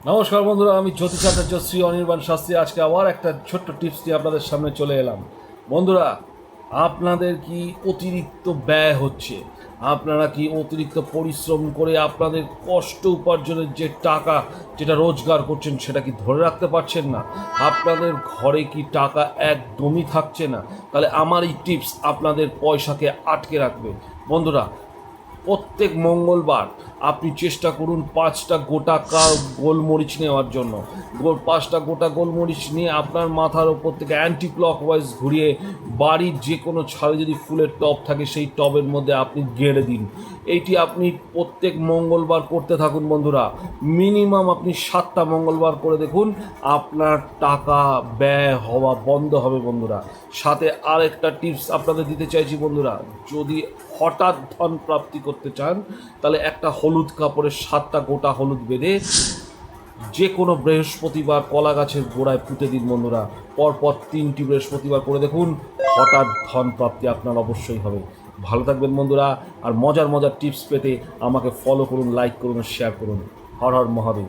নমস্কার বন্ধুরা, আমি জ্যোতিষাচার্য শ্রী অনির্বাণ শাস্ত্রী আজকে আবার একটা ছোট্ট টিপস নিয়ে আপনাদের সামনে চলে এলাম। বন্ধুরা, আপনাদের কি অতিরিক্ত ব্যয় হচ্ছে? আপনারা কি অতিরিক্ত পরিশ্রম করে আপনাদের কষ্ট উপার্জনের যে টাকা যেটা রোজগার করছেন সেটা কি ধরে রাখতে পারছেন না? আপনাদের ঘরে কি টাকা একদমই থাকছে না? তাহলে আমার এই টিপস আপনাদের পয়সাকে আটকে রাখবে। বন্ধুরা, প্রত্যেক মঙ্গলবার আপনি চেষ্টা করুন 5টা গোটা গোলমরিচ নেওয়ার জন্য। 5টা গোটা গোলমরিচ নিয়ে আপনার মাথার ওপর থেকে অ্যান্টি ক্লকওয়াইজ ঘুরিয়ে বাড়ির যে কোনো ছাদে যদি ফুলের টব থাকে সেই টবের মধ্যে আপনি গেড়ে দিন। এইটি আপনি প্রত্যেক মঙ্গলবার করতে থাকুন বন্ধুরা। মিনিমাম আপনি 7টা মঙ্গলবার করে দেখুন, আপনার টাকা ব্যয় হওয়া বন্ধ হবে বন্ধুরা। সাথে আরেকটা টিপস আপনাদের দিতে চাইছি বন্ধুরা, যদি হঠাৎ ধন প্রাপ্তি করতে চান তাহলে একটা হলুদ কাপড়ের 7টা গোটা হলুদ বেঁধে যে কোনো বৃহস্পতিবার কলা গাছের গোড়ায় পুঁতে দিন বন্ধুরা। পরপর 3টি বৃহস্পতিবার করে দেখুন, হঠাৎ ধন প্রাপ্তি আপনার অবশ্যই হবে। ভালো থাকবেন বন্ধুরা, আর মজার মজার টিপস পেতে আমাকে ফলো করুন, লাইক করুন, শেয়ার করুন। হর হর মহাদেব।